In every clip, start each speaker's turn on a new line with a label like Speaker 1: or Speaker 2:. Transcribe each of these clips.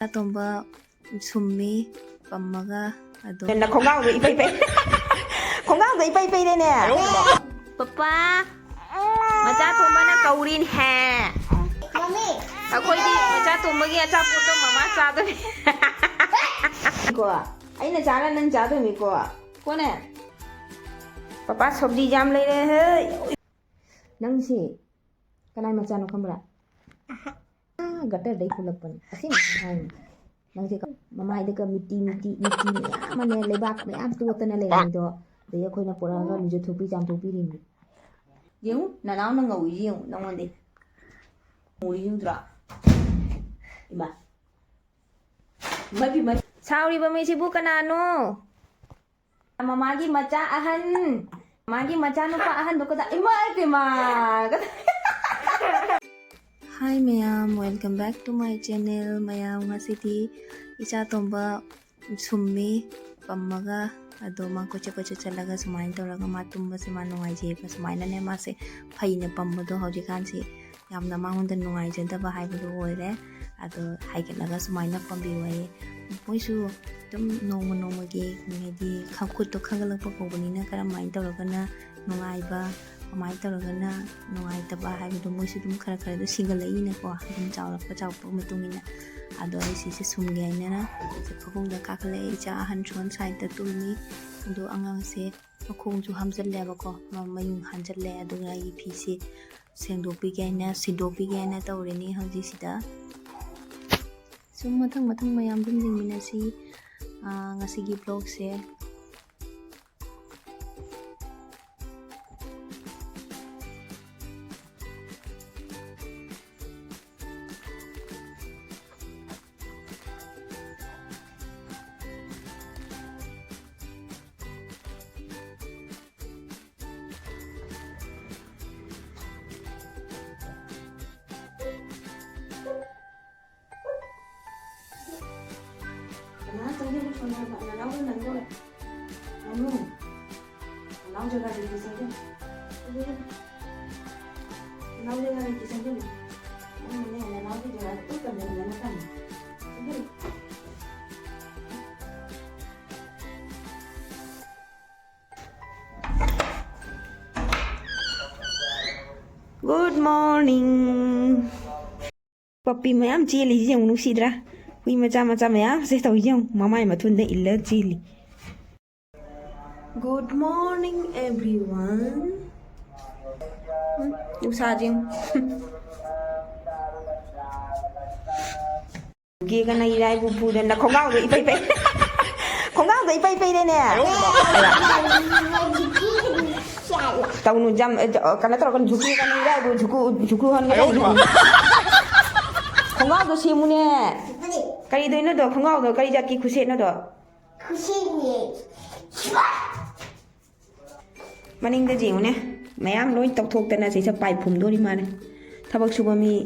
Speaker 1: Tomba summi pammaga ado
Speaker 2: na khongang do ipai pai khongang do ipai pai ne
Speaker 1: papa macha thomba na kaurin ha
Speaker 3: Mami
Speaker 1: akoi di macha thomba gi acha poto mama cha do
Speaker 2: ko ai na jana nang ja do mi ko ne papa sabji jam lai re he nang si kanai macha no khambra gata dai kulakpan asim hai nang si mama ide ka miti mane lebak me am tu tana le ni do de khoi na pora ga lu thopi jam thopi ri ni yeu na naw na ngau yeu nang mon de ngui yeu dra ima mai pi mai
Speaker 1: sauri ba mi sibu kanano mama gi macha ahan magi macha no pa ahan do ka ima pe ma Hi mayam, welcome back to my channel. Mayam ngasidi icha tomba summi pammaga ado ma ko chalaga sumain toraga ma tumba se ma nungai je pa sumaina ne ma se phaina pammo do hoji kan se yamna ma hunda nungai je da ba hai bu oire ado hai ke laga sumaina pambi wai poisu dum noma ge ngedi khakut to khagala pa ko bani na kara main toraga na nungai ba Amai taragana nungai taba haibu mo si dum khara khara do single lai na ko dum chawla pa matungina ado ai si sumge ai na se phokong da ka khale cha han chon sai ta tulmi do angang se phokong ju hamjal le ba ko mayung hanjal le ado ai phi se sengdo pi ge na sido pi ge na tawre ni hauji sida sum mathang mayam dum jingmina si ngasigi vlog se
Speaker 2: na tong ni chon na na na na go anu na jo ga di sa de na le ga di sa de na na di ga tu ka ne na kan Good morning Papi mayam chili jeng nu sidra Hui macha mayam se tau jeng mama ma thun de illa chili Good morning everyone Nu sa jeng Ge ga nai rai bu pu de na khong gao de ipai pai khong gao de ipai pai de ne tau nu jam kana tro kan juku kan rai bu juku han ga khong gao do si mu ne Kari do ino do khongao do kari jaki khuse no do
Speaker 3: Kushini
Speaker 2: maning da jiu ne mayam loi tok thok tana sei sa pai phum do ri ma ne thabak suba mi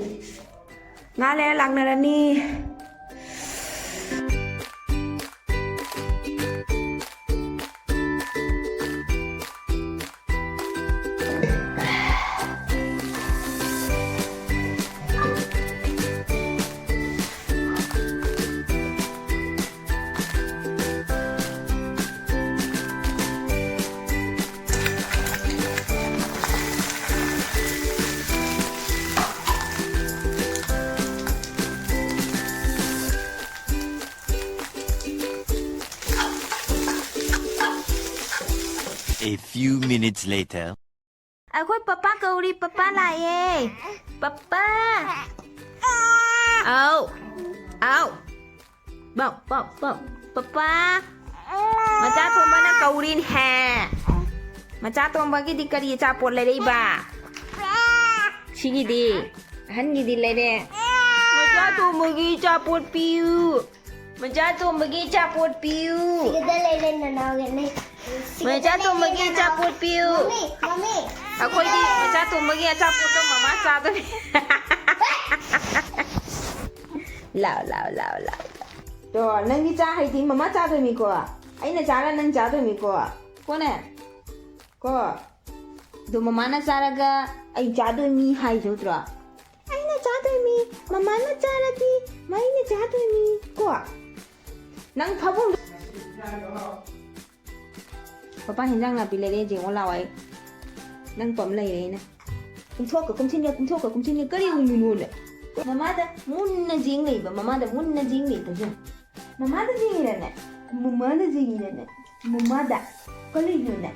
Speaker 2: nga le lakna rani
Speaker 4: A few minutes later.
Speaker 1: Akoi papa kauri papa lae papa au bau papa macha thomba na kaurin ha macha thomba gi di kari cha pot lai ba sigi di han gi di lai de macha thomba gi cha pot piu macha thomba gi cha pot piu
Speaker 3: Kita lain na na gani
Speaker 1: macha thomba gi cha pot piu
Speaker 3: Mami
Speaker 1: Akoi di macha thomba gi cha pot to mama cha do lao
Speaker 2: to nang gi cha hai ti mama cha do mi ko ai na cha nang cha do mi ko ne ko do mama na cha ra ga ai cha do mi hai jo tra ai na cha do mi ꯃꯃꯥꯅ ꯆꯥꯔꯗꯤ ꯃꯩꯅ ꯆꯥꯗꯣꯏꯅꯤ ꯀꯣ ꯅꯪ ꯐꯕꯨꯡ papa ꯍꯦꯟꯖꯥꯡ ꯅꯥꯄꯤ ꯂꯩꯔꯦ ꯌꯦꯡꯉꯣ ꯂꯥꯛꯑꯣ ꯑꯩ ꯅꯪ ꯄꯝ ꯂꯩꯔꯦ ꯑꯩꯅ ꯀꯨꯝꯊꯣꯛꯀ ꯀꯨꯝꯊꯤꯟꯒ ꯀꯔꯤ ꯎꯪꯉꯤꯅꯣꯅꯦ ꯃꯃꯥꯗ ꯃꯨꯟꯅ ꯌꯦꯡ ꯂꯩꯕ ꯃꯃꯥꯗ ꯃꯨꯟꯅ ꯌꯦꯡ ꯂꯩꯕꯁꯦ ꯃꯃꯥꯗ ꯌꯦꯡꯉꯤꯔꯅꯦ ꯃꯃꯥꯗ ꯀꯔꯤꯅꯣꯅꯦ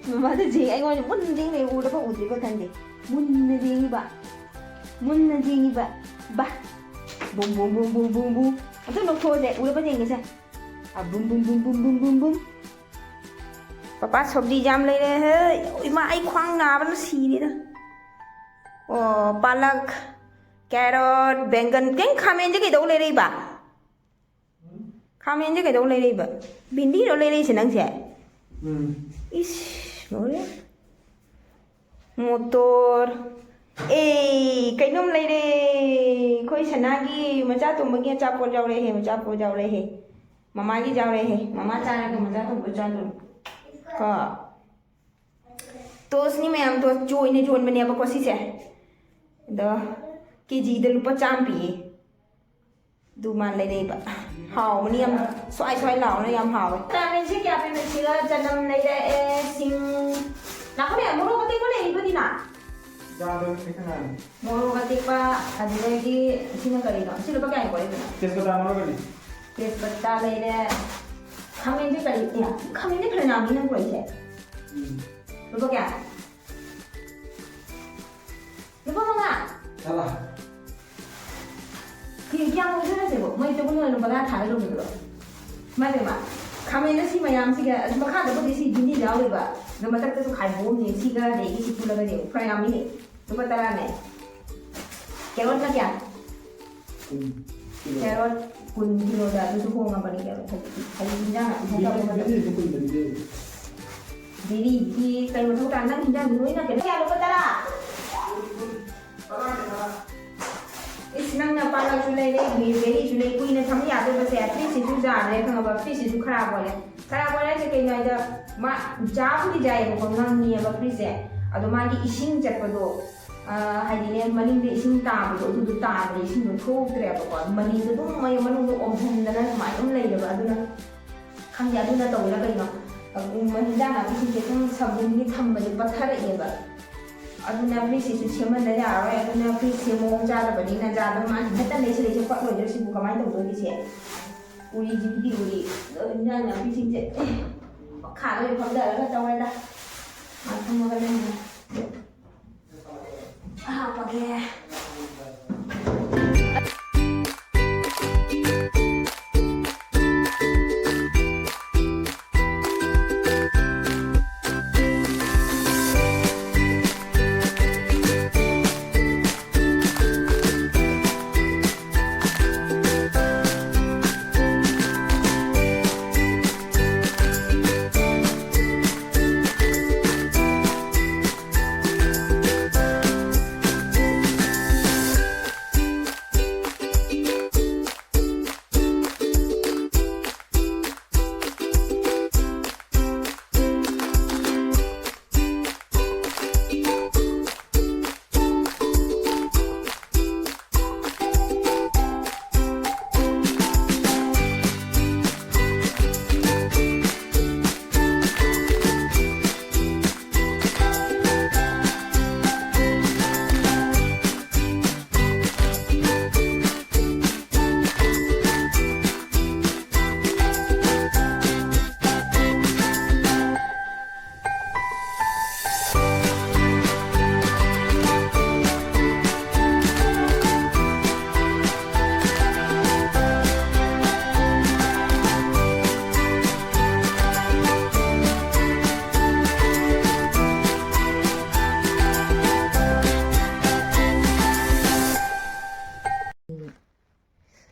Speaker 2: ꯃꯃꯥꯗ ꯌꯦꯡ ꯑꯩꯉꯣꯟꯗ ꯃꯨꯟꯅ ꯌꯦꯡ ꯂꯩ ꯎꯗꯕ ꯎꯗ꯭ꯔꯤꯕ ꯈꯪꯗꯦ ꯃꯨꯟꯅ ꯌꯦꯡꯉꯤꯕ ꯕꯥ ꯕꯨꯝ ꯕꯨꯝ ꯕꯨꯝ ꯕꯨꯝ ꯕꯨꯝ ꯕꯨꯝ ꯑꯗꯨ ꯂꯧꯊꯣꯛꯑꯁꯦ ꯎꯔꯕ ꯌꯦꯡꯉꯤꯁꯦ ꯕꯨꯝ ꯕꯨꯝ ꯕꯨꯝ ꯕꯨꯝ ꯕꯨꯝ ꯕꯨꯝ ꯕꯨꯝ ꯄꯄꯥ ꯁꯧꯕꯤ ꯌꯥꯝ ꯂꯩꯔꯦ ꯍꯦ ꯏꯃꯥ ꯑꯩ ꯈ꯭ꯋꯥꯡ ꯅꯥꯕꯅ ꯁꯤꯔꯦꯗ ꯑꯣ ꯄꯥꯂꯛ ꯀꯦꯔꯣꯠ ꯕꯦꯡꯒꯟ ꯈꯥꯃꯦꯟꯁꯦ ꯀꯩꯗꯧ ꯂꯩꯔꯛꯏꯕ ꯚꯤꯟꯗꯤꯔꯣ ꯂꯩꯔꯛꯏꯁꯦ ꯅꯪꯁꯦ 이씨 뭐야? 모tor ꯀꯩꯅꯣꯝ ꯂꯩꯔꯦ ꯑꯩꯈꯣꯏ ꯁꯅꯥꯒꯤ ꯃꯆꯥ ꯇꯣꯝꯕꯒꯤ ꯑꯆꯥꯄꯣꯠ ꯌꯥꯎꯔꯦꯍꯦ ꯃꯃꯥꯒꯤ ꯌꯥꯎꯔꯦꯍꯦ ꯃꯃꯥ ꯆꯥꯔꯒ ꯃꯆꯥ ꯇꯣꯝꯕ ꯆꯥꯗꯣꯏꯅꯤ ꯀꯣ ꯇꯣꯁꯅꯤ ꯃꯌꯥꯝ ꯇꯣꯁ ꯆꯣꯏꯅ ꯌꯣꯟꯕꯅꯦꯕꯀꯣ ꯁꯤꯁꯦ ꯑꯗꯣ ꯀꯦꯖꯤꯗ ꯂꯨꯄꯥ 100 ꯄꯤꯌꯦ ꯑꯗꯨ ꯃꯥ ꯂꯩꯔꯛꯏꯕ ꯍꯥꯎꯕꯅꯤ ꯌꯥꯝ ꯁ꯭ꯋꯥꯏ ꯂꯥꯎꯅ ꯌꯥꯝ ꯍꯥꯎꯋꯦ ꯇꯥꯃꯦꯟꯁꯦ ꯀꯌꯥ ꯄꯤꯃꯦꯟꯁꯤꯒ ꯆꯅꯝ ꯂꯩꯔꯛꯑꯦ ꯁꯤꯡ ꯅꯥꯈꯣꯅꯦ ꯃꯣꯔꯣꯛ ꯑꯇꯦꯛꯄ ꯂꯩꯔꯤꯕꯗꯤꯅ ꯃꯣꯔꯣꯛ ꯑꯇꯦꯛꯄ ꯑꯗꯨꯗꯒꯤ ꯁꯤꯅ ꯀꯔꯤꯅꯣ ꯁꯤ ꯂꯨꯄꯥ ꯀꯌꯥ ꯄꯣꯔꯛꯏꯕꯅꯣ तेजपत्ता लेरे खामेन से करी या खामेन से खरना भी ना कोई से रुको क्या रुको मगा
Speaker 5: चला
Speaker 2: क्या मुझे ना सेबो मैं तो बोलूँ बगा थाले लोग निकलो मैं देखा खामेन से मयाम से क्या मखा तो बोली सी जिंदी जाओ बा जो मतलब तो खाई बोल नहीं सी का देगी सी पुला का देगी फ्राई आमी नहीं रुको तरा ने कैरोट का क्या कैरोट कुन किलो दा तो होगा बनी कैरोट खाली हिंजा ना दीदी की कई मतलब कांदा हिंजा हुई ना क्या रुको तरा इस नंग ना पाला चुले ले बेरी चुले कोई ना थम याद है बस ऐसे से जो जा रहे हैं अब फिर से जो खराब हो रहे से कहीं ना इधर माँ जाप भी जाए वो नंग नहीं है बकरी से अदो माँ की इशिंग चक्कर हाइने मनिंग इसिंग ताबदो अदुदु ताबदे इसिंग थोक्तरेबको मनिंग दु मय मनुंग ओमहन्दना समाय उम लेयबा अदुना खंगे अदुना तौला कइनो महिंदाना बिसिंगे खंग सबुंगी थम्बदे पथरएबा अदुना फ्रिज सेमन यारोय अदुना फ्रिज सेमोंग जादबनी ना जादम मा हता लेसे लेसे पक लोइदो सिबु कमाय तौदोगी से उरी जिबदी उरी इंजाना बिसिंगे खागे फमदारगा तौरेदा मा थमगा लेना pakai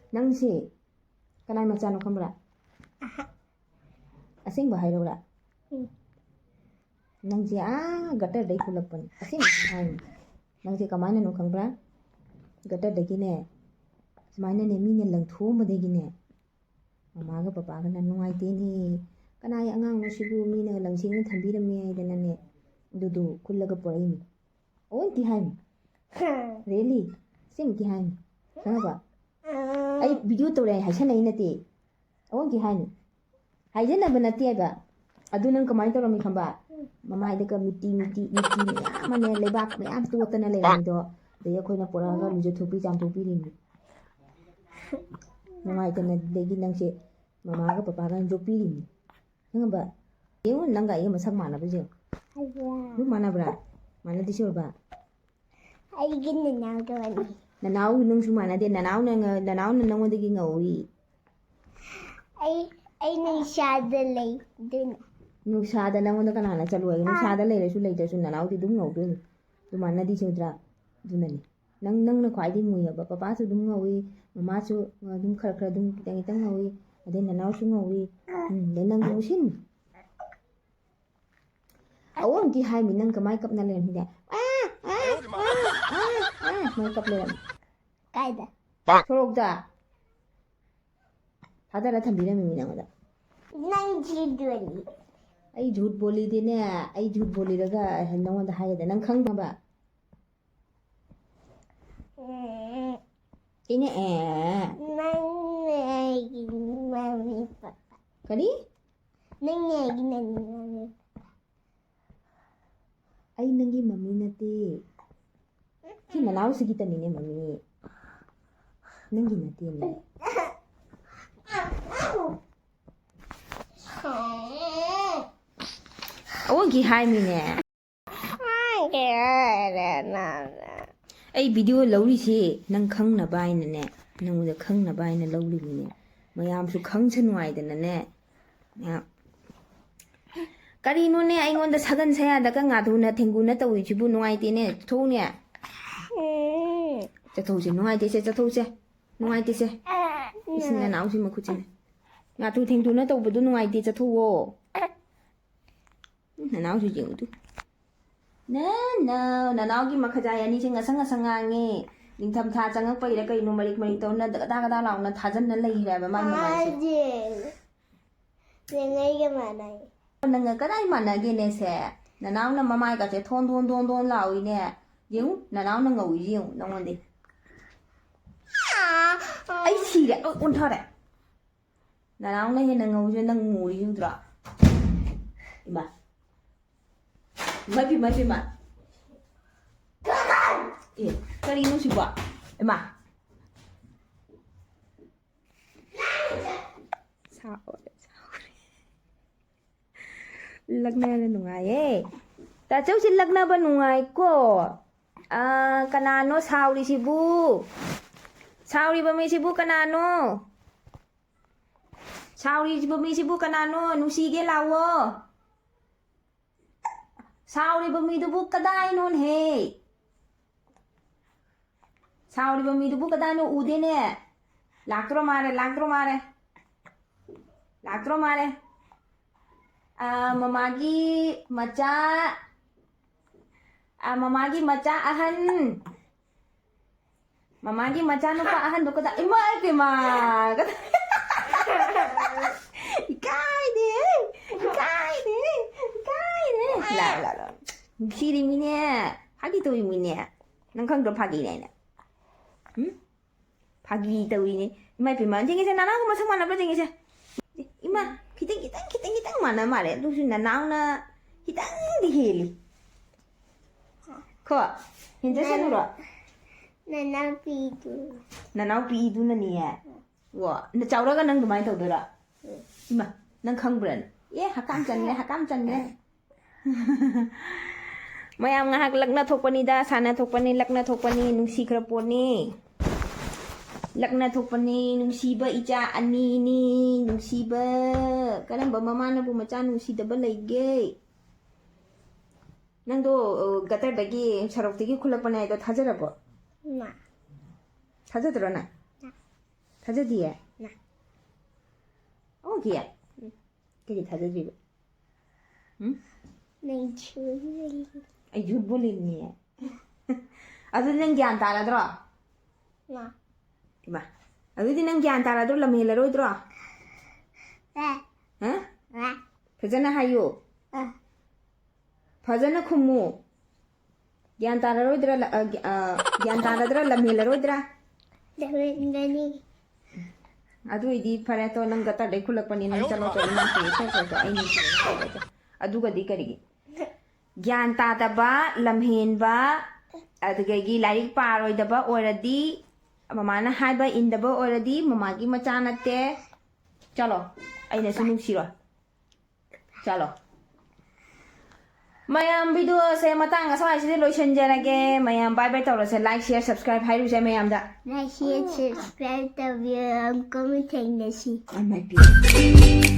Speaker 2: ꯅꯪꯁꯤ ꯀꯅꯥꯏ ꯃꯆꯥꯅꯣ ꯈꯪꯕ꯭ꯔꯥ ꯑꯁꯦꯡꯕ ꯍꯥꯏꯔꯧꯔꯥ ꯅꯪꯁꯦ ꯒꯇꯔꯗꯩ ꯊꯣꯛꯂꯛꯄꯅꯤ ꯑꯁꯦꯡꯕ ꯍꯥꯏꯅꯤ ꯅꯪꯁꯦ ꯀꯃꯥꯏꯅꯅꯣ ꯈꯪꯕ꯭ꯔꯥ ꯒꯇꯔꯗꯒꯤꯅꯦ ꯁꯨꯃꯥꯏꯅꯅꯦ ꯃꯤꯅ ꯂꯪꯊꯣꯛꯑꯝꯕꯗꯒꯤꯅꯦ ꯃꯃꯥꯒ ꯄꯄꯥꯒꯅ ꯅꯨꯡꯉꯥꯏꯇꯦꯅꯦ ꯀꯅꯥꯏ ꯑꯉꯥꯡꯅꯣ ꯁꯤꯕꯨ ꯃꯤꯅ ꯂꯪꯁꯦꯡꯅ ꯊꯝꯕꯤꯔꯝꯃꯦ ꯍꯥꯏꯗꯅꯅꯦ ꯑꯗꯨꯗꯨ ꯈꯨꯜꯂꯒ ꯄꯨꯔꯛꯏꯅꯤ ꯑꯣꯟꯇꯤ ꯍꯥꯏꯅꯤ ꯔꯦꯂꯤ ꯁꯤꯃꯛꯀꯤ ꯍꯥꯏꯅꯤ ꯈꯪꯉꯕ ꯑꯩ ꯚꯤꯗꯤꯑꯣ ꯇꯧꯔꯦ ꯍꯥꯏꯁꯟꯅꯩ ꯅꯠꯇꯦ ꯑꯋꯣꯟꯀꯤ ꯍꯥꯏꯅꯤ ꯍꯥꯏꯖꯟꯅꯕ ꯅꯠꯇꯦꯕ ꯑꯗꯨ ꯅꯪ ꯀꯃꯥꯏꯅ ꯇꯧꯔꯝꯃꯤ ꯈꯪꯕ ꯃꯃꯥꯏꯗꯒ ꯃꯤꯇꯤ ꯃꯌꯥꯝ ꯑꯃꯅꯦ ꯂꯩꯕꯥꯛ ꯃꯌꯥꯝ ꯇꯣꯠꯇꯅ ꯂꯩꯔꯝꯃꯤꯗꯣ ꯑꯗꯒꯤ ꯑꯩꯈꯣꯏꯅ ꯄꯨꯔꯛꯑꯒ ꯂꯨꯖꯊꯣꯛꯄꯤ ꯆꯥꯝꯊꯣꯛꯄꯤꯔꯤꯅꯤ ꯅꯨꯡꯉꯥꯏꯇꯅ ꯑꯗꯒꯤ ꯅꯪꯁꯦ ꯃꯃꯥꯒ ꯄꯄꯥꯒ ꯌꯣꯛꯄꯤꯔꯤꯅꯤ ꯈꯪꯉꯕ ꯌꯦꯡꯉꯨ ꯅꯪꯒ ꯑꯩꯒ ꯃꯁꯛ ꯃꯥꯟꯅꯕꯁꯦ ꯑꯗꯨꯝ ꯃꯥꯟꯅꯕ꯭ꯔꯥ ꯃꯥꯟꯅꯗꯤ ꯁꯤꯕ
Speaker 3: ꯑꯩꯒꯤ ꯅꯅꯥꯎꯗꯣꯅꯤ
Speaker 2: ꯅꯅꯥꯎ ꯅꯪꯁꯨ ꯃꯥꯟꯅꯗꯦ ꯅꯅꯥꯎꯅ ꯅꯪꯉꯣꯟꯗꯒꯤ ꯉꯧꯏ
Speaker 3: ꯑꯩꯅ ꯏꯁꯥꯗ ꯂꯩ ꯑꯗꯨꯅ
Speaker 2: ꯅꯨꯡꯁꯥꯗ ꯅꯪꯉꯣꯟꯗ ꯀꯅꯥꯅ ꯆꯠꯂꯨ ꯍꯥꯏꯒꯦ ꯅꯨꯡꯁꯥꯗ ꯂꯩꯔꯁꯨ ꯂꯩꯇ꯭ꯔꯁꯨ ꯅꯅꯥꯎꯗꯤ ꯑꯗꯨꯝ ꯉꯧꯗꯣꯏꯅꯤ ꯑꯗꯨ ꯃꯥꯟꯅꯗꯤ ꯁꯤꯗ꯭ꯔꯥ ꯑꯗꯨꯅꯅꯤ ꯅꯪꯅ ꯈ꯭ꯋꯥꯏꯗꯒꯤ ꯃꯨꯏꯌꯦꯕ ꯄꯄꯥꯁꯨ ꯑꯗꯨꯝ ꯉꯧꯏ ꯃꯃꯥꯁꯨ ꯑꯗꯨꯝ ꯈꯔ ꯑꯗꯨꯝ ꯈꯤꯇꯪ ꯉꯧꯏ ꯑꯗꯩ ꯅꯅꯥꯎꯁꯨ ꯉꯧꯏ ꯑꯗꯩ ꯅꯪꯁꯨ ꯃꯨꯁꯤꯟ ꯑꯋꯣꯡꯀꯤ ꯍꯥꯏꯃꯤ ꯅꯪ ꯀꯃꯥꯏꯅ ꯀꯞꯅ ꯂꯩꯔꯝꯃꯤꯅꯦ ꯃꯣꯏ ꯀꯞ ꯂꯩꯔꯝꯃꯤ
Speaker 3: ꯀꯥꯏꯗ
Speaker 2: ꯁꯣꯔꯣꯛꯇ ꯊꯥꯗꯔ ꯊꯝꯕꯤꯔꯝꯃꯤꯅꯤ ꯅꯪꯉꯣꯟꯗ
Speaker 3: ꯅꯪ ꯖꯤꯗꯣꯅꯤ
Speaker 2: ꯑꯩ झूठ बोलीꯗꯤꯅꯦ ꯑꯩ झूठ बोलीꯔꯒ ꯅꯪꯉꯣꯟꯗ ꯍꯥꯏꯒꯗ ꯅꯪ ꯈꯪꯕ ꯏꯅꯦ
Speaker 3: ꯅꯪꯅ ꯑꯩꯒꯤ ꯃꯃꯤ ꯄꯄꯥ
Speaker 2: ꯀꯔꯤ
Speaker 3: ꯅꯪꯅ ꯑꯩꯒꯤ ꯃꯃꯤ
Speaker 2: ꯑꯩ ꯅꯪꯒꯤ ꯃꯃꯤ ꯅꯠꯇꯦ ꯁꯤ ꯅꯅꯥꯎꯁꯤꯒꯤꯇꯅꯤꯅꯦ ꯃꯃꯤ ꯅꯪꯒꯤ ꯅꯠꯇꯦꯅꯦ ꯑꯋꯣꯡꯀꯤ ꯍꯥꯏꯃꯤꯅꯦ ꯑꯩ ꯚꯤꯗꯤꯑꯣ ꯂꯧꯔꯤꯁꯤ ꯅꯪ ꯈꯪꯅꯕ ꯍꯥꯏꯅꯅꯦ ꯅꯪꯉꯣꯟꯗ ꯈꯪꯅꯕ ꯍꯥꯏꯅ ꯂꯧꯔꯤꯃꯤꯅꯦ ꯃꯌꯥꯝꯁꯨ ꯈꯪꯁꯅꯨ ꯍꯥꯏꯗꯅꯅꯦ ꯀꯔꯤꯅꯣꯅꯦ ꯑꯩꯉꯣꯟꯗ ꯁꯒꯟ ꯁꯌꯥꯗꯒ ꯉꯥꯊꯨꯅ ꯊꯦꯡꯒꯨꯅ ꯇꯧꯔꯤꯁꯤꯕꯨ ꯅꯨꯡꯉꯥꯏꯇꯦꯅꯦ ꯊꯣꯛꯎꯅꯦ ꯆꯠꯊꯣꯛꯁꯦ ꯅꯨꯡꯉꯥꯏꯇꯦꯁꯦ ꯆꯠꯊꯣꯛꯁꯦ ꯅꯨꯡꯉꯥꯏꯇꯦꯁꯦ ꯏꯁꯤꯡ ꯅꯅꯥꯎꯁꯤ ꯃꯈꯨꯠꯁꯤꯅꯦ ꯉꯥꯊꯨ ꯊꯦꯡꯊꯨꯅ ꯇꯧꯕꯗꯣ ꯅꯨꯡꯉꯥꯏꯇꯦ ꯆꯠꯊꯣꯛꯑꯣ ꯅꯅꯥꯎꯁꯨ ꯌꯦꯡꯉꯨꯇꯨ ꯅꯅꯥꯎꯒꯤ ꯃꯈꯖꯥꯏ ꯑꯅꯤꯁꯦ ꯉꯁꯪ ꯉꯁꯪ ꯉꯥꯡꯉꯤ ꯅꯤꯡꯊꯝꯊꯥ ꯆꯪꯉꯛꯄꯩꯔ ꯀꯩꯅꯣ ꯃꯔꯤꯛ ꯃꯔꯤꯛ ꯇꯧꯅ ꯒꯗꯥ ꯂꯥꯎꯅ ꯊꯥꯖꯟꯅ ꯂꯩꯔꯦꯕ ꯃꯥꯏ ꯃꯃꯥꯏꯁꯦ
Speaker 3: ꯅꯪꯒ ꯃꯥꯟꯅꯩ
Speaker 2: ꯅꯪꯒ ꯀꯗꯥꯏ ꯃꯥꯟꯅꯒꯦꯅꯦꯁꯦ ꯅꯅꯥꯎꯅ ꯃꯃꯥꯏꯒꯁꯦ ꯊꯣꯟ ꯂꯥꯎꯏꯅꯦ ꯌꯦꯡꯉꯨ ꯅꯅꯥꯎꯅ ꯉꯧꯏꯁꯤ ꯌꯦꯡꯉꯨ ꯅꯪꯉꯣꯟꯗꯤ ꯑꯩ ꯁꯤꯔꯦ ꯑꯣꯟꯊꯔꯦ ꯅꯅꯥꯎꯅ ꯍꯦꯟꯅ ꯉꯧꯁꯦ ꯅꯪ ꯉꯧꯔꯤ ꯎꯗ꯭ꯔꯣ 이마 이마 예 그리노 시바 이마 사오래 ꯂꯛꯅꯕ ꯅꯨꯡꯉꯥꯏꯌꯦ ꯇꯥꯆꯧꯁꯤ ꯂꯛꯅꯕ ꯅꯨꯡꯉꯥꯏꯀꯣ ꯀꯅꯥꯅꯣ ꯁꯥꯎꯔꯤꯁꯤꯕꯨ ꯁꯥꯎꯔꯤꯕ ꯃꯤꯁꯤꯕꯨ ꯀꯅꯥꯅꯣ 사우리부 미시부 까나노 누시게 라워 사우리부 미두부 까다이논 해 사우리부 미두부 까다이노 우데네 락드로 마레 mama기 maca ahan mamagi maca nupa ahan do kada ima ma 라 시리미네 파기 도이미네 넌 파기네 응 파기 도이네 이마 비만 쟁이세 나나고 뭐 상관 없어 쟁이세 이마 기땡 많아 말해 무슨 나나나 기땡 디힐리 거 현재 세누라 나나 비두나니야 와 나 자우라가 넌 그만 더더라 이마 넌 강브란 예 학감 짠네 mayam ngahak lakna thokpani da sana thokpani lakna thokpani nungsi khara porni lakna thokpani nungsiba icha ani ni nungsiba karamba mama na bu macha nungsi daba leige nangdo gatar dagi sarok dagi khulakpani do thajarabo
Speaker 3: na
Speaker 2: thajadro na thajadiye
Speaker 3: na
Speaker 2: okiya kedi thajadribo
Speaker 3: नहीं झूठ
Speaker 2: आई झूठ बोली नहीं है अदु नंग ज्ञान ताराद्रो
Speaker 3: ना
Speaker 2: इमा अदु नंग ज्ञान ताराद्रो लमेलरोइद्रो फजना हायो फजना खुमु ꯒ꯭ꯌꯥꯟ ꯇꯥꯔꯔꯣꯏꯗ꯭ꯔꯥ ꯒ꯭ꯌꯥꯟ ꯇꯥꯔꯗ꯭ꯔꯥ ꯂꯝ ꯍꯦꯜꯂꯔꯣꯏꯗ꯭ꯔꯥ
Speaker 3: ꯂꯝꯍꯦꯟꯒꯅꯤ
Speaker 2: ꯑꯗꯨ ꯑꯣꯏꯗꯤ ꯐꯔꯦ ꯇꯣ ꯅꯪ ꯒꯇꯔꯗꯩ ꯈꯨꯜꯂꯛꯄꯅꯤ ꯅꯪ ꯆꯠꯂꯣ ꯆꯠꯂꯣ ꯅꯪ ꯁꯣꯛꯈ꯭ꯔꯗꯣ ꯑꯩ ꯅꯤꯡꯁꯤꯡꯉꯦ ꯑꯗꯨꯒꯗꯤ ꯀꯔꯤꯒꯤ ꯒ꯭ꯌꯥꯟ ꯇꯥꯗꯕ ꯂꯝꯍꯦꯟꯕ ꯑꯗꯨꯗꯒꯤ ꯂꯥꯏꯔꯤꯛ ꯄꯥꯔꯣꯏꯗꯕ ꯑꯣꯏꯔꯗꯤ ꯃꯃꯥꯅ ꯍꯥꯏꯕ ꯏꯟꯗꯕ ꯑꯣꯏꯔꯗꯤ ꯃꯃꯥꯒꯤ ꯃꯆꯥ ꯅꯠꯇꯦ ꯆꯠꯂꯣ ꯑꯩꯅꯁꯨ ꯅꯨꯡꯁꯤꯔꯣꯏ ꯆꯠꯂꯣ ꯃꯌꯥꯝ ꯚꯤꯗꯤꯑꯣꯁꯦ ꯃꯇꯥꯡ ꯑꯁ꯭ꯋꯥꯏꯁꯤꯗ ꯂꯣꯏꯁꯤꯟꯖꯔꯒꯦ ꯃꯌꯥꯝ ꯕꯥꯏ ꯕꯥꯏ ꯇꯧꯔꯁꯦ ꯂꯥꯏꯛ ꯁꯤꯌꯔ ꯁꯕꯁꯀ꯭ꯔꯥꯏꯕ ꯍꯥꯏꯔꯨꯁꯦ ꯃꯌꯥꯝꯗ
Speaker 3: ꯂꯥꯏꯛ ꯁꯤꯌꯔ ꯁꯕꯁꯀ꯭ꯔꯥꯏꯕ ꯇꯧꯕꯤꯌꯨ ꯑꯃꯨꯛꯀ ꯊꯦꯡꯅꯁꯤ
Speaker 2: I might be.